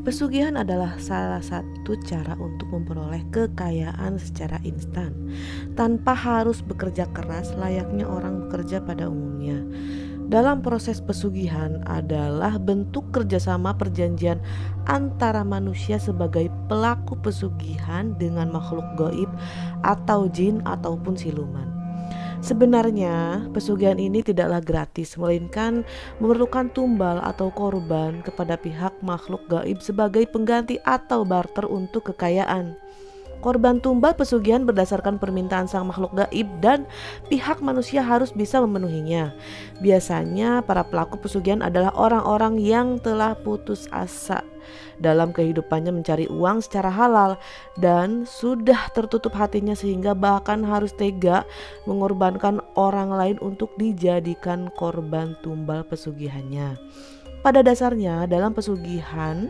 Pesugihan adalah salah satu cara untuk memperoleh kekayaan secara instan, tanpa harus bekerja keras layaknya orang bekerja pada umumnya. Dalam proses pesugihan adalah bentuk kerjasama perjanjian antara manusia sebagai pelaku pesugihan dengan makhluk gaib atau jin ataupun siluman. Sebenarnya, pesugihan ini tidaklah gratis, melainkan memerlukan tumbal atau korban kepada pihak makhluk gaib sebagai pengganti atau barter untuk kekayaan. Korban tumbal pesugihan berdasarkan permintaan sang makhluk gaib dan pihak manusia harus bisa memenuhinya. Biasanya para pelaku pesugihan adalah orang-orang yang telah putus asa dalam kehidupannya mencari uang secara halal dan sudah tertutup hatinya sehingga bahkan harus tega mengorbankan orang lain untuk dijadikan korban tumbal pesugihannya. Pada dasarnya, dalam pesugihan,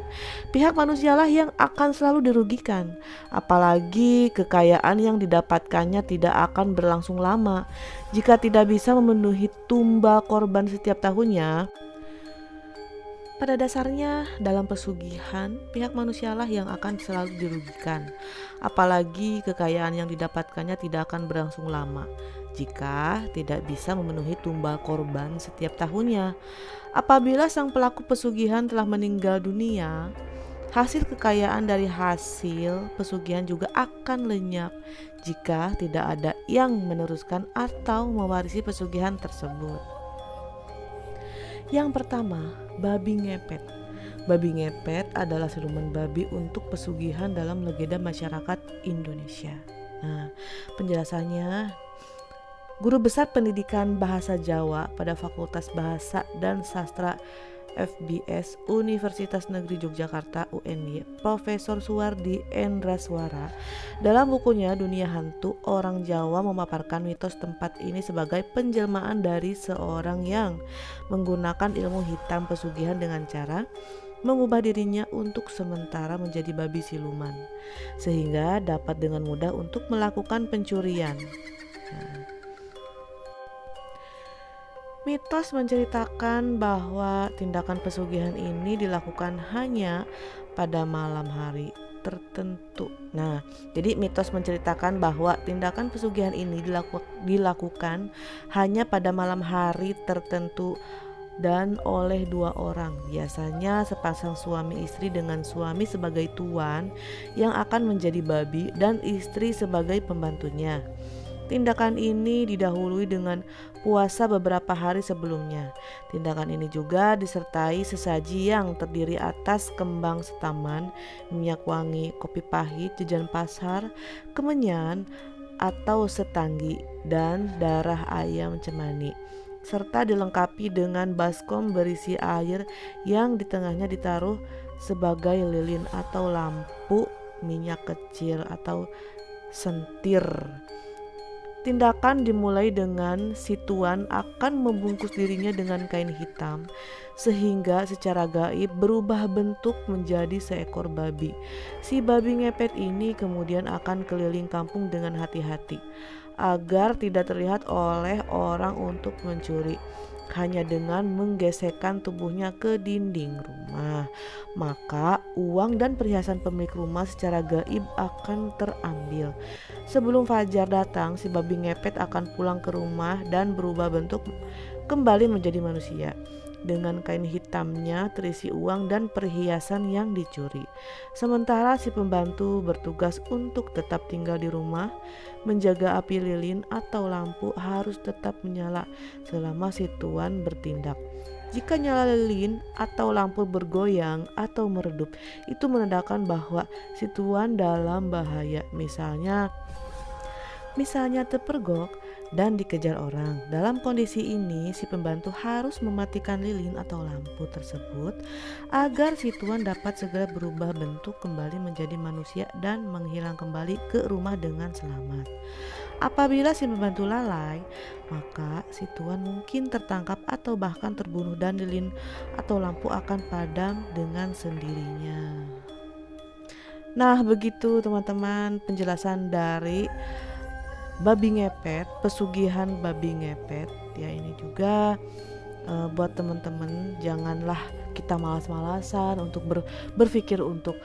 pihak manusialah yang akan selalu dirugikan, apalagi kekayaan yang didapatkannya tidak akan berlangsung lama. Jika tidak bisa memenuhi tumbal korban setiap tahunnya, pada dasarnya dalam pesugihan, pihak manusialah yang akan selalu dirugikan, apalagi kekayaan yang didapatkannya tidak akan berlangsung lama jika tidak bisa memenuhi tumbal korban setiap tahunnya. Apabila sang pelaku pesugihan telah meninggal dunia, hasil kekayaan dari hasil pesugihan juga akan lenyap jika tidak ada yang meneruskan atau mewarisi pesugihan tersebut. Yang pertama, babi ngepet. Babi ngepet adalah siluman babi untuk pesugihan dalam legenda masyarakat Indonesia. Nah, penjelasannya, Guru Besar Pendidikan Bahasa Jawa pada Fakultas Bahasa dan Sastra FBS Universitas Negeri Yogyakarta UNY, Profesor Suwardi Endraswara, dalam bukunya Dunia Hantu, orang Jawa memaparkan mitos tempat ini sebagai penjelmaan dari seorang yang menggunakan ilmu hitam pesugihan dengan cara mengubah dirinya untuk sementara menjadi babi siluman, sehingga dapat dengan mudah untuk melakukan pencurian. Mitos menceritakan bahwa tindakan pesugihan ini dilakukan hanya pada malam hari tertentu. Nah, jadi mitos menceritakan bahwa tindakan pesugihan ini dilakukan hanya pada malam hari tertentu dan oleh dua orang, biasanya sepasang suami istri dengan suami sebagai tuan yang akan menjadi babi dan istri sebagai pembantunya. Tindakan ini didahului dengan puasa beberapa hari sebelumnya. Tindakan ini juga disertai sesaji yang terdiri atas kembang setaman, minyak wangi, kopi pahit, jajan pasar, kemenyan atau setanggi, dan darah ayam cemani, serta dilengkapi dengan baskom berisi air yang di tengahnya ditaruh sebagai lilin atau lampu minyak kecil atau sentir. Tindakan dimulai dengan si tuan akan membungkus dirinya dengan kain hitam sehingga secara gaib berubah bentuk menjadi seekor babi. Si babi ngepet ini kemudian akan keliling kampung dengan hati-hati agar tidak terlihat oleh orang untuk mencuri. Hanya dengan menggesekkan tubuhnya ke dinding rumah, maka uang dan perhiasan pemilik rumah secara gaib akan terambil. Sebelum fajar datang, si babi ngepet akan pulang ke rumah dan berubah bentuk kembali menjadi manusia. Dengan kain hitamnya terisi uang dan perhiasan yang dicuri. Sementara si pembantu bertugas untuk tetap tinggal di rumah, menjaga api lilin atau lampu harus tetap menyala selama si tuan bertindak. Jika nyala lilin atau lampu bergoyang atau meredup, itu menandakan bahwa si tuan dalam bahaya, misalnya terpergok dan dikejar orang. Dalam kondisi ini, si pembantu harus mematikan lilin atau lampu tersebut agar si tuan dapat segera berubah bentuk kembali menjadi manusia dan menghilang kembali ke rumah dengan selamat. Apabila si pembantu lalai, maka si tuan mungkin tertangkap atau bahkan terbunuh dan lilin atau lampu akan padam dengan sendirinya. Nah, begitu teman-teman penjelasan dari babi ngepet, pesugihan babi ngepet. Ya, ini juga buat teman-teman, janganlah kita malas-malasan untuk berpikir untuk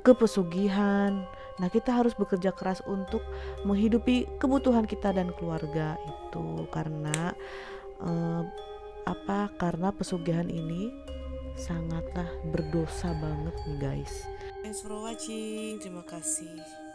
ke pesugihan. Nah, kita harus bekerja keras untuk menghidupi kebutuhan kita dan keluarga itu, karena karena pesugihan ini sangatlah berdosa banget nih guys. Thanks for watching, terima kasih.